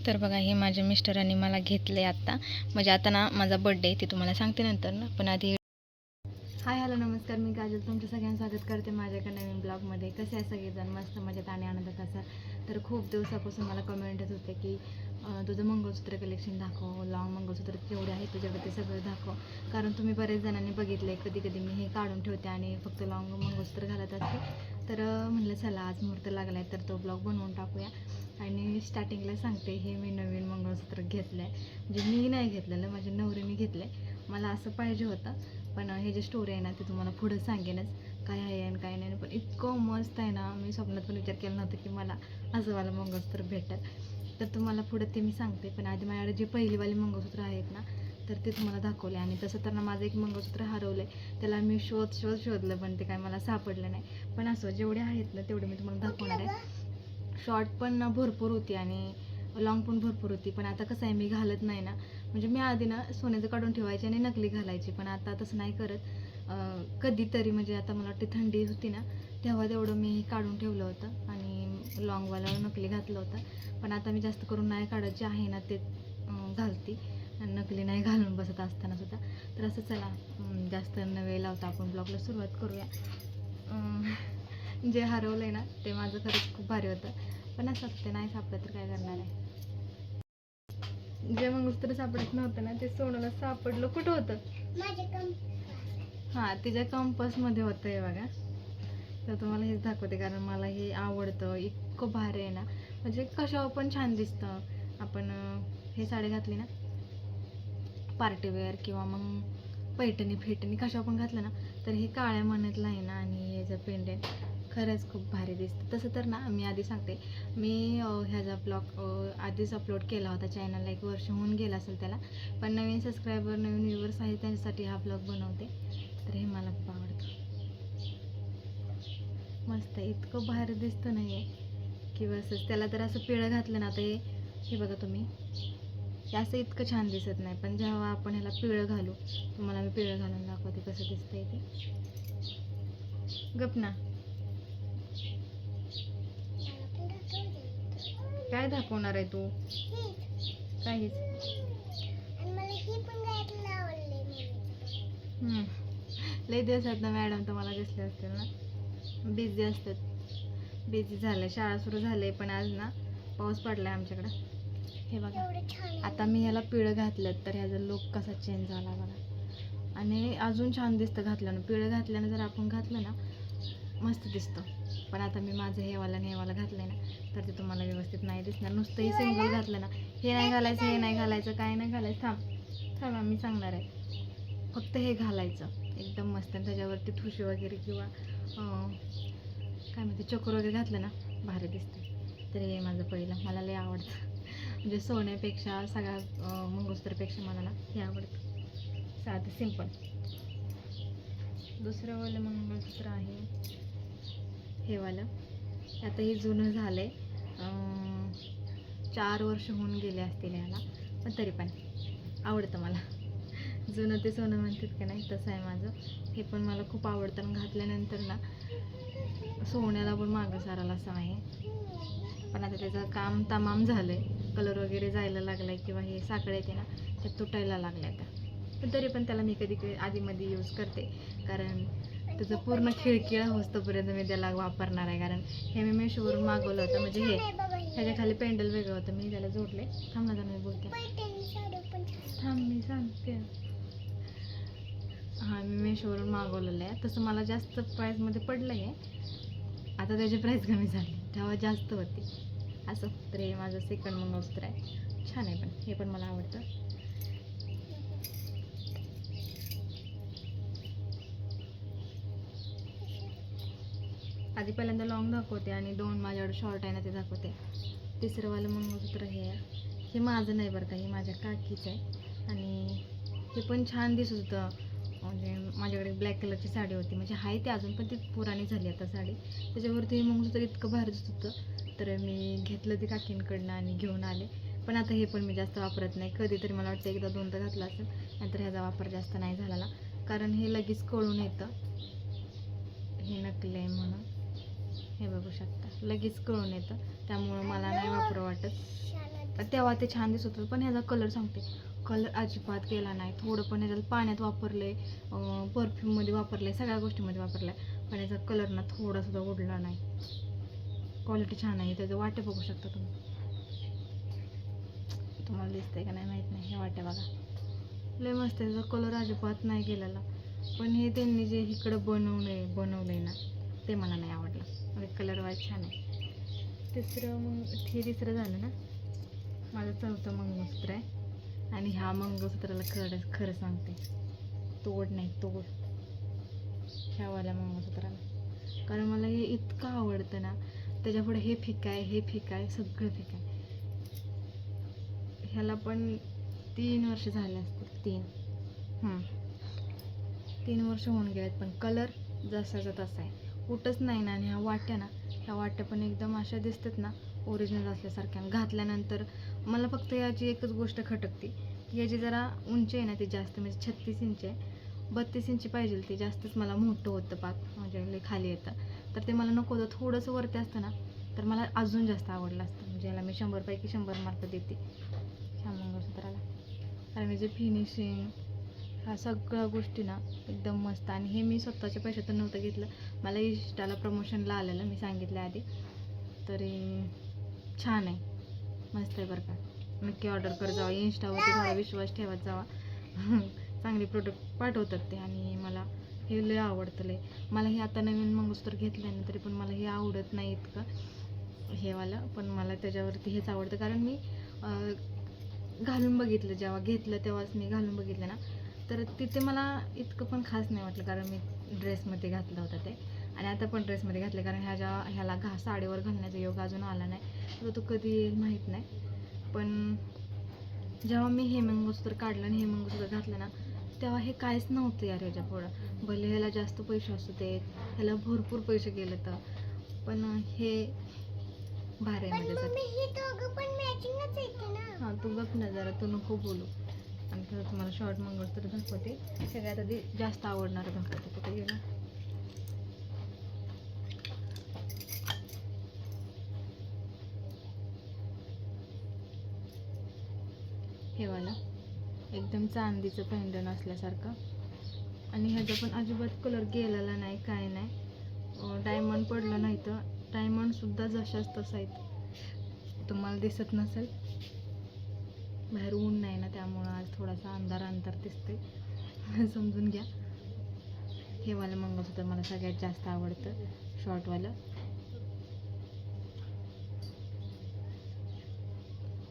तर बघा हे माझ्या मिस्टरांनी मला घेतले आत्ता, म्हणजे आता ना माझा बर्थडे ते तुम्हाला सांगते नंतर ना, पण आधी हाय हॅलो नमस्कार, मी काजल तुमचं सगळ्यांचं स्वागत करते माझ्या एका नवीन ब्लॉगमध्ये. कसे आहे सगळेजण? मस्त मजेत आणि आनंदात असाल. तर खूप दिवसापासून मला कमेंट येत होते की तुझं मंगळसूत्र कलेक्शन दाखव, लॉंग मंगळसूत्र जेवढे आहे तुझ्याकडे ते सगळं दाखव. कारण तुम्ही बरेच जणांनी बघितलं आहे कधी कधी मी हे काढून ठेवते आणि फक्त लॉंग मंगळसूत्र घालत असते. तर म्हणलं चला आज मुहूर्त लागला आहे तर तो ब्लॉग बनवून टाकूया. आणि स्टार्टिंगला सांगते, हे मी नवीन मंगळसूत्र घेतलं आहे, म्हणजे मी नाही घेतलेलं, माझ्या नवरीने घेतलं आहे. मला असं पाहिजे होतं, पण हे जे स्टोरी आहे ना ते तुम्हाला पुढं सांगेनच काय आहे आणि काय नाही. पण इतकं मस्त आहे ना, मी स्वप्नात पण विचार केला नव्हता की मला असं मला मंगळसूत्र भेटेल. तर तुम्हाला पुढं ते मी सांगते, पण आधी माझ्याकडे जे पहिलीवाली मंगळसूत्र आहेत ना तर ते तुम्हाला दाखवले. आणि तसं तर ना माझं एक मंगळसूत्र हरवलं आहे, त्याला मी शोधलं पण ते काय मला सापडलं नाही. पण असं जेवढे आहेत ना तेवढे मी तुम्हाला दाखवणार आहे. शॉर्ट पण भरपूर होती आणि लॉंग पण भरपूर होती. पण आता कसं आहे, मी घालत नाही ना, म्हणजे मी आधी ना सोन्याचं काढून ठेवायचे आणि नकली घालायची, पण आता तसं नाही करत. कधीतरी म्हणजे आता मला वाटते थंडी होती ना तेव्हा तेवढं मी काढून ठेवलं होतं आणि लॉंगवाला नकली घातलं होतं. पण आता मी जास्त करून नाही काढत, जे आहे ना ते घालते, नकली नाही घालून बसत असताना सुद्धा. तर असं चला जास्त न वेळ लावता आपण ब्लॉगला सुरुवात करूया. जे हरवलं आहे ना ते माझं खरंच खूप भारी होतं, पण असं ते नाही सापडत तर काय करणार आहे. जे मंगळसूत्र सापडत नव्हतं ना ते सोनूला सापडलं. कुठं होतं? हां, तिच्या कंपसमध्ये होतं हे बघा. तर तुम्हाला हेच दाखवते कारण मला हे आवडतं, इतकं भारी आहे ना, म्हणजे कशावर पण छान दिसतं. आपण हे साडी घातली ना पार्टीवेअर किंवा मग पैठणी फेटणी कशावर पण घातलं ना तर हे काळ्या मण्यातलं आहे ना, आणि हे जर पेंडेंट खरंच खूप भारी दिसतं. तसं तर ना मी आधी सांगते, मी ह्याचा ब्लॉग आधीच अपलोड केला होता चॅनलला, 1 वर्ष होऊन गेला असेल त्याला. पण नवीन सबस्क्रायबर नवीन व्ह्यूवर्स आहेत त्यांच्यासाठी हा ब्लॉग बनवते. तर हे मला खूप आवडतं, मस्त इतकं भारी दिसतं नाही की बसच. त्याला तर असं पिळं घातलं ना, तर हे बघा तुम्ही, हे असं इतकं छान दिसत नाही, पण जेव्हा आपण ह्याला पिळं घालू, तुम्हाला मी पिळं घालून दाखवते कसं दिसतंय ते. गप ना, काय दाखवणार आहे तू? काहीच. लई दिवसात ना मॅडम तुम्हाला दिसले असतील ना, बिझी असतात. बिझी झाले, शाळा सुरू झाले, पण आज ना पाऊस पडलाय आमच्याकडं. हे बघा, आता मी ह्याला पिळं घातलं तर ह्याचा लुक कसा चेंज झाला बघा. आणि अजून छान दिसतं घातल्यानं. पिळं घातल्यानं जर आपण घातलं ना मस्त दिसतं. पण आता मी माझं हेवाला घातलं आहे ना तर ते तुम्हाला व्यवस्थित नाही दिसणार. नुसतंही सिंगल घातलं ना, हे नाही घालायचं, हे नाही घालायचं, काय नाही घालायचं. थांबा मी सांगणार आहे. फक्त हे घालायचं एकदम मस्त, आणि त्याच्यावरती ठुशी वगैरे किंवा काय म्हणते चक्र वगैरे घातलं ना भारी दिसते. तर हे माझं पहिलं, मला लय आवडतं. म्हणजे सोन्यापेक्षा सगळ्या मंगळसूत्रपेक्षा मला ना हे आवडतं, साधं सिंपल. दुसरं वालं मंगळसूत्र आहे हे वालं. आता हे जुनं झालं आहे, 4 वर्ष होऊन गेले असतील याला, पण तरी पण आवडतं मला. जुनं ते सोनं म्हणतात का नाही, तसं आहे माझं. हे पण मला खूप आवडतं आणि घातल्यानंतर ना सोन्याला पण मागं सारायला असं आहे. पण आता त्याचं काम तमाम झालं आहे, कलर वगैरे जायला लागला आहे किंवा हे साखळे येते ना ते तुटायला लागले आता. पण तरी पण त्याला मी कधी आधीमध्ये यूज करते, कारण त्याचं पूर्ण खिळखिळा होतोपर्यंत मी त्याला वापरणार आहे. कारण हे मी मेशोवरून मागवलं होतं, म्हणजे हे ह्याच्या खाली पेंडल वेगळं होतं, मी त्याला जोडले. थांब ना मी बोलते, थांब मी सांगते. हां, मी मेशोवरून मागवलेलं आहे. तसं मला जास्त प्राईसमध्ये पडलं आहे, आता त्याची प्राईस कमी झाली, तेव्हा जास्त होती असं. तर हे माझं सेकंड मंगळसूत्र आहे, छान आहे, पण हे पण मला आवडतं. आधी पहिल्यांदा लॉंग दाखवते आणि 2 माझ्याकडे शॉर्ट आहे ना ते दाखवते. तिसरंवालं मंगळसूत्र हे माझं नाही बरं का, हे माझ्या काकीचं आहे. आणि हे पण छान दिसत होतं. म्हणजे माझ्याकडे ब्लॅक कलरची साडी होती, म्हणजे आहे ती अजून, पण ती पुराणी झाली आता साडी. त्याच्यावरती हे मंगळसूत्र इतकं भारी दिसत होतं, तर मी घेतलं ते काकींकडनं आणि घेऊन आले. पण आता हे पण मी जास्त वापरत नाही, कधीतरी मला वाटतं 1-2दा घातलं असेल, नंतर ह्याचा वापर जास्त नाही झालेला. कारण हे लगेच कळून येतं हे नकली आहे म्हणून. हे बघू शकता, लगेच कळून येतं, त्यामुळं मला नाही वापरू वाटत. तेव्हा ते छान दिसत होतं. पण ह्याचा कलर सांगते, कलर अजिबात गेला नाही. थोडं पण ह्याच्यात पाण्यात वापरले, परफ्यूममध्ये वापरले, सगळ्या गोष्टीमध्ये वापरल्या, पण याचा कलर ना थोडासुद्धा उडला नाही. क्वालिटी छान आहे. त्याचं वाटे बघू शकता तुम्ही, तुम्हाला दिसतंय का नाही माहीत नाही. हे वाटे बघा, लय मस्त आहे. त्याचा कलर अजिबात नाही गेलेला. पण हे त्यांनी जे इकडं बनवलंय ना, ते मला नाही आवडलं. म्हणजे कलर वाईज छान आहे. तिसरं झालं ना. माझं चौथं मंगळसूत्र आहे आणि ह्या मंगळसूत्राला खरं सांगते, तोड नाही तोड ह्यावाल्या मंगळसूत्राला. कारण मला हे इतकं आवडतं ना, त्याच्यापुढे हे फिका आहे, सगळं फिका आहे. ह्याला पण 3 वर्ष झाले असतील. 3 वर्ष होऊन गेलेत, पण कलर जसाचा तसा आहे, कुठंच नाही ना. आणि ह्या वाट्या पण एकदम अशा दिसतात ना, ओरिजिनल असल्यासारख्या. घातल्यानंतर मला फक्त याची एकच गोष्ट खटकते, की याची जरा उंची आहे ना, ती जास्त, म्हणजे 36 इंच आहे. 32 इंची पाहिजे, ते जास्तच मला मोठं होतं पाक, म्हणजे लई खाली येतं. तर ते मला नको होतं. थोडंसं वरती असतं ना, तर मला अजून जास्त आवडलं असतं. म्हणजे याला मी 100 पैकी 100 मार्क देते ह्या मंगळसूत्राला. कारण याची फिनिशिंग, ह्या सगळ्या गोष्टी ना एकदम मस्त. आणि हे मी स्वतःच्या पैशातून नव्हतं घेतलं, मला इंस्टाला प्रमोशनला आलेलं, मी सांगितलं आधी. तरी छान आहे, मस्त आहे बरं का. नक्की ऑर्डर कर जावा. इंस्टावरती थोडा विश्वास ठेवत जावा. चांगले प्रोडक्ट पाठवतात ते. आणि मला हे लय आवडतं लय. मला हे आता नवीन मंगळसूत्र घेतलं आहे ना, तरी पण मला हे आवडत नाही इतकं हेवालं. पण मला त्याच्यावरती हेच आवडतं, कारण मी घालून बघितलं. जेव्हा घेतलं तेव्हाच मी घालून बघितलं ना, तर तिथे मला इतकं पण खास नाही वाटलं, कारण मी ड्रेसमध्ये घातलं होतं ते. आणि आता पण ड्रेसमध्ये घातलं, कारण ह्याला साडीवर घालण्याचा योग अजून आला नाही. तर तो कधी येईल माहीत नाही. पण जेव्हा मी हे मंगळसूत्र काढलं आणि हे मंगळसूत्र घातलं ना, तेव्हा हे काहीच नव्हतं यार ह्याच्या पुढं. भले ह्याला जास्त पैसे असू देत, ह्याला भरपूर पैसे गेले तर, पण हे भारी आहे माझ्यासाठी. हां, तू गप ना जरा, तू नको बोलू. आणि खरं तुम्हाला शॉर्ट मंगळसूत्र दाखवते. सगळ्यात आधी जास्त आवडणारं दाखवते. कुठे गेला? हे वाला एकदम चांदीचं पेंडन असल्यासारखं. आणि ह्याचा पण अजिबात कलर गेलेला नाही, काय नाही. डायमंड पडलं नाही, तर डायमंडसुद्धा जशाच तसा आहे. तुम्हाला दिसत नसेल, बाहेर ऊन नाही ना, त्यामुळं आज थोडासा अंधार दिसते. समजून घ्या. हे वालं मंगळसूत्र मला सगळ्यात जास्त आवडतं, शॉर्टवालं.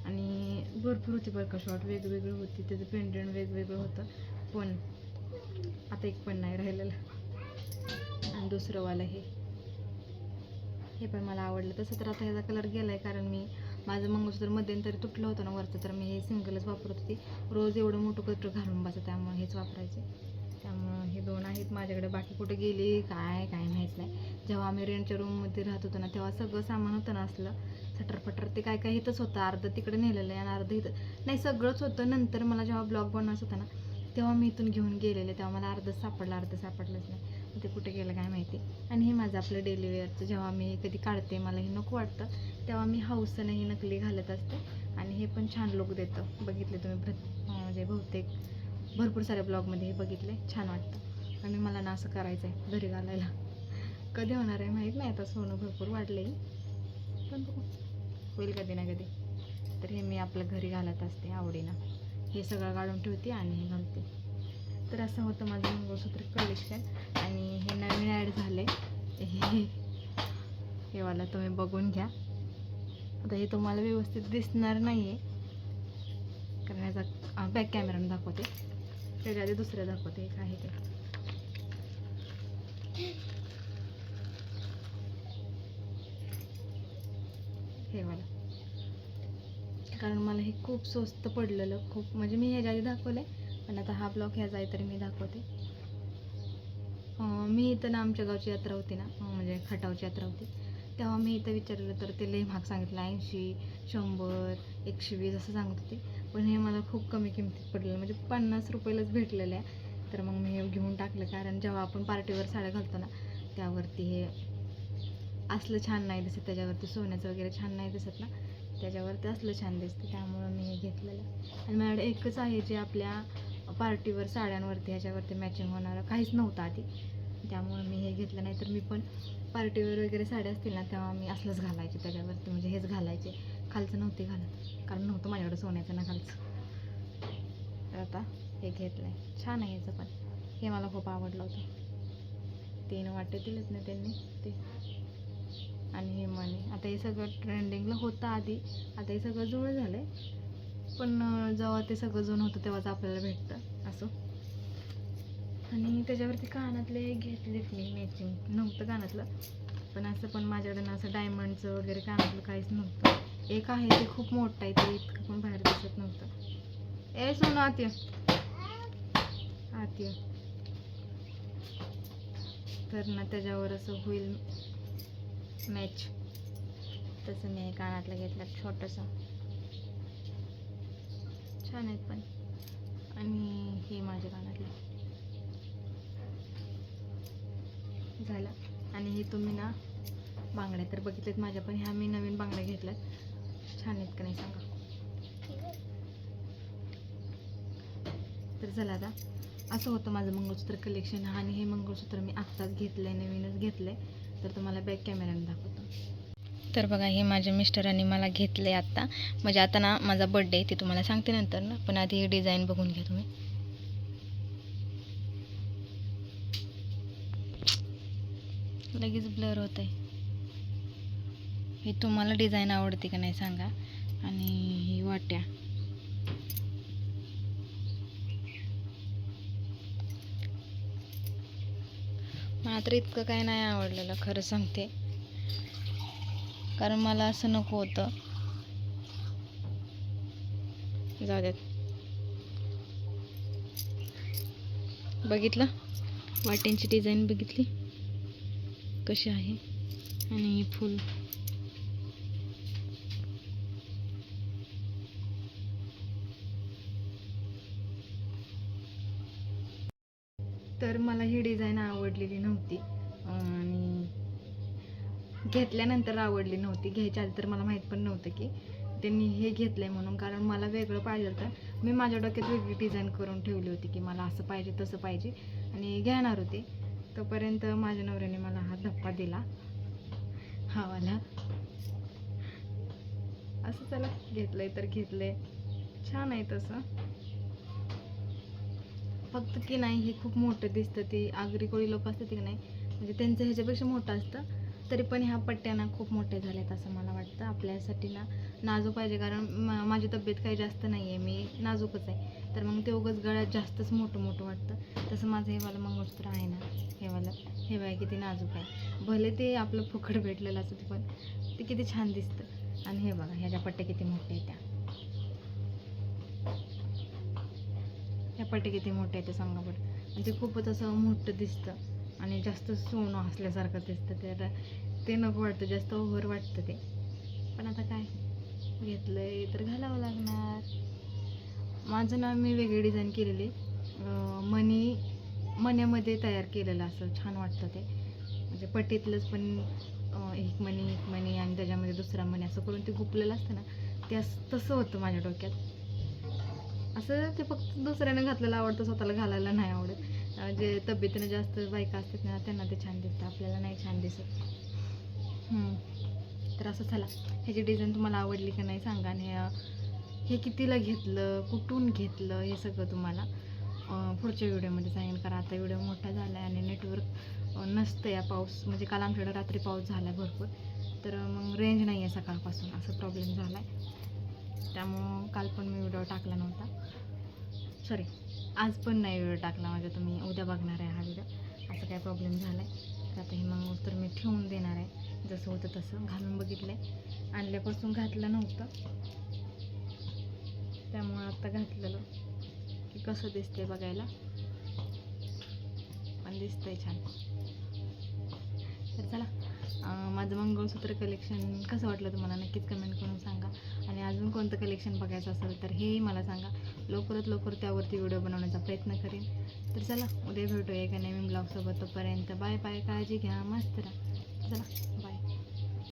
आणि भरपूर होती बरं का शॉर्ट, वेगवेगळी होती. त्याचं पेंडंट वेगवेगळं होतं, पण आता एक पण नाही राहिलेलं. आणि दुसरंवालं हे पण मला आवडलं. तसं तर आता ह्याचा कलर गेला आहे, कारण मी माझं मंगळसूत्र मध्यंतरी तुटलं होतं ना वरचं, तर मी हे सिंगलच वापरत होती. रोज एवढं मोठं कटर घालून बसत, त्यामुळे हेच वापरायचे. त्यामुळं हे 2 आहेत माझ्याकडे. बाकी कुठे गेली काय माहीत नाही. जेव्हा आम्ही रेंटच्या रूममध्ये राहत होतो ना, तेव्हा सगळं सामान होतं ना असलं सटरफटर, ते काय इथंच होतं. अर्धं तिकडे नेलेलं आहे आणि अर्धं इथं, नाही सगळंच होतं. नंतर मला जेव्हा ब्लॉग बनवायचं होता ना, तेव्हा मी इथून घेऊन गेलेले, तेव्हा मला अर्धं सापडलंच नाही. ते कुठे गेलं काय माहिती. आणि हे माझं आपलं डेली वेअरचं, जेव्हा मी कधी काढते, मला हे नको वाटतं, तेव्हा मी हौसनं ही नकली घालत असते. आणि हे पण छान लुक देतं. बघितले तुम्ही म्हणजे बहुतेक भरपूर साऱ्या ब्लॉगमध्ये हे बघितले, छान वाटतं. आणि मला ना असं करायचं आहे घरी घालायला. कधी होणार आहे माहीत नाही. आता सोनं भरपूर वाढले, पण बघू होईल कधी ना कधी. तर हे मी आपलं घरी घालत असते आवडीनं. हे सगळं काढून ठेवते आणि हे घालते. तर असं होतं माझं मंगळसूत्र कलेक्शन. आणि हे नवीन ॲड झाले, हे वाला तुम्ही बघून घ्या. आता हे तुम्हाला व्यवस्थित दिसणार नाही आहे, कारण याचा बॅक कॅमेराने दाखवते. त्याच्या आधी दुसरं दाखवते एक आहे ते. हे वाला, कारण मला हे खूप स्वस्त पडलेलं, खूप. म्हणजे मी ह्याच्या आधी दाखवलं आहे, पण आता हा ब्लॉग ह्याचा आहे तरी मी दाखवते. मी इथं ना आमच्या गावची यात्रा होती ना, म्हणजे खटावची यात्रा होती, तेव्हा मी इथं विचारलं तर ते लई महाग सांगितलं. 80, 100, 120 असं सांगत होते. पण हे मला खूप कमी किमतीत पडलेलं, म्हणजे 50 रुपयालाच भेटलेलं आहे. तर मग मी हे घेऊन टाकलं, कारण जेव्हा आपण पार्टीवर साड्या घालतो ना, त्यावरती हे असलं छान नाही दिसत, त्याच्यावरती सोन्याचं वगैरे छान नाही दिसत ना, त्याच्यावरती असलं छान दिसतं, त्यामुळं मी हे घेतलेलं. आणि माझ्याकडे एकच आहे जे आपल्या पार्टीवर साड्यांवरती ह्याच्यावरती मॅचिंग होणारं, काहीच नव्हतं आधी, त्यामुळं मी हे घेतलं. नाही तर मी पण पार्टीवर वगैरे साड्या असतील ना तेव्हा मी असलंच घालायचे त्याच्यावरती, म्हणजे हेच घालायचे, खालचं नव्हते घालत कारण नव्हतं माझ्याकडे सोन्याचं ना खालचं. तर आता हे घेतलं आहे, छान आहे याचं पण, हे मला खूप आवडलं होतं. 3 वाटे दिलेत ना त्यांनी ते. आणि हे मणी, आता हे सगळं ट्रेंडिंगला होतं आधी, आता हे सगळं जुळं झालं आहे, पण जेव्हा ते सगळं जुनं होतं तेव्हाच आपल्याला भेटतं असं. आणि त्याच्यावरती कानातले घेतलेत मी, मॅचिंग नव्हतं कानातलं, पण असं पण माझ्याकडे ना असं डायमंडचं वगैरे कानातलं काहीच नव्हतं. एक आहे ते खूप मोठं आहे, ते इतकं पण बाहेर दिसत नव्हतं. ए सोनं आत ये, आत ये. तर ना त्याच्यावर असं होईल मॅच, तसं मी कानातलं घेतलं छोटंसं, छान आहेत पण. आणि हे माझ्या कानातले झालं. आणि हे तुम्ही ना बांगड्या तर बघितलेत माझ्या, पण ह्या मी नवीन बांगड्या घेतल्यात, छान आहेत का नाही सांगा. तर चला, आता असं होतं माझं मंगळसूत्र कलेक्शन. आणि हे मंगळसूत्र मी आत्ताच घेतलं आहे, नवीनच घेतलं आहे, तर तुम्हाला बॅक कॅमेऱ्याने दाखवतो. तर बघा, हे माझ्या मिस्टरांनी मला घेतलं आहे आत्ता, म्हणजे आता ना माझा बड्डे आहे, ते तुम्हाला सांगते नंतर ना, पण आधी हे डिझाईन बघून घ्या तुम्ही. लगेच ब्लर होत आहे. हे तुम्हाला डिझाईन आवडते का नाही सांगा. आणि ही वाट्या, मला तर इतकं काय नाही आवडलेलं खरं सांगते, कारण मला असं नको होतं. जाऊ द्यात. बघितलं वाट्यांची डिझाईन बघितली कशी आहे, आणि फुल तर मला ही डिझाईन आवडलेली नव्हती, आणि घेतल्यानंतर आवडली नव्हती. घ्यायच्या आधी तर मला माहीत पण नव्हतं की त्यांनी हे घेतलं आहे म्हणून, कारण मला वेगळं पाहिजे होतं. मी माझ्या डोक्यात वेगळी डिझाईन करून ठेवली होती की मला असं पाहिजे तसं पाहिजे, आणि घेणार होते. तोपर्यंत माझ्या नवऱ्याने मला हा धप्पा दिला, हा वाला. असं चला, घेतलंय तर घेतलंय, छान आहे तसं. फक्त की नाही हे खूप मोठं दिसतं, ते आगरी कोळी लोक असतात की नाही, म्हणजे त्यांचं ह्याच्यापेक्षा मोठं असतं. तरी पण ह्या पट्ट्याना खूप मोठ्या झाल्यात असं मला वाटतं. आपल्यासाठी ना नाजूक पाहिजे, कारण माझी तब्येत काही जास्त नाही आहे, मी नाजूकच आहे, तर मग ते उगाच गळ्यात जास्तच मोठं मोठं वाटतं. तसं माझं हे वालं मंगळसूत्र आहे ना, हे वालं, हे बघा किती नाजूक आहे. भले ते आपलं फुकट भेटलेलं असतं, पण ते किती छान दिसतं. आणि हे बघा ह्याच्या पट्ट्या किती मोठ्या आहेत, ह्या पट्ट्या किती मोठ्या आहेत ते सांगा बरं. आणि ते खूपच असं मोठं दिसतं, आणि जास्त सोनं असल्यासारखं दिसतं, तर ते नको वाटतं, जास्त ओव्हर वाटतं ते. पण आता काय, घेतलंय तर घालावं लागणार. माझं ना मी वेगळी डिझाईन केलेली, मण्यामध्ये तयार केलेलं, असं छान वाटतं ते, म्हणजे पट्टीतलंच पण एक मणी आणि त्याच्यामध्ये दुसरा मणी असं करून ते गुपलेलं असतं ना, ते तसं होतं माझ्या डोक्यात. असं ते फक्त दुसऱ्याने घातलेलं आवडतं, स्वतःला घालायला नाही आवडत. जे तब्येतीने जास्त बायका असतात ना त्यांना ते छान दिसतं, आपल्याला नाही छान दिसत. तर असं चला, ह्याची डिझाईन तुम्हाला आवडली का नाही सांगा. आणि हे कितीला घेतलं, कुठून घेतलं, हे सगळं तुम्हाला पुढच्या व्हिडिओमध्ये सांगेन, कारण आता व्हिडिओ मोठा झाला आहे आणि नेटवर्क नसतं या, पाऊस म्हणजे काल आमच्याकडे रात्री पाऊस झाला भरपूर, तर मग रेंज नाही आहे सकाळपासून, असं प्रॉब्लेम झाला आहे. त्यामुळं काल पण मी व्हिडिओ टाकला नव्हता, सॉरी आज पण नाही व्हिडिओ टाकला माझा, तुम्ही उद्या बघणार आहे हा व्हिडिओ. असं काय प्रॉब्लेम झाला आहे. तर आता हे मंगळसूत्र मी ठेवून देणार आहे, जसं होतं तसं घालून बघितलं आहे, आणल्यापासून घातलं नव्हतं, त्यामुळं आता घातलेलं की कसं दिसतंय बघायला, पण दिसतंय छान. तर चला, माझं मंगळसूत्र कलेक्शन कसं वाटलं तुम्हाला नक्कीच कमेंट करून सांगा. आणि अजून कोणतं कलेक्शन बघायचं असेल तर हेही मला सांगा, लवकरात लवकर त्यावरती व्हिडिओ बनवण्याचा प्रयत्न करेन. तर चला, उद्या भेटूया एका नवीन ब्लॉगसोबत. तोपर्यंत बाय बाय, काळजी घ्या, मस्त राहा. चला बाय.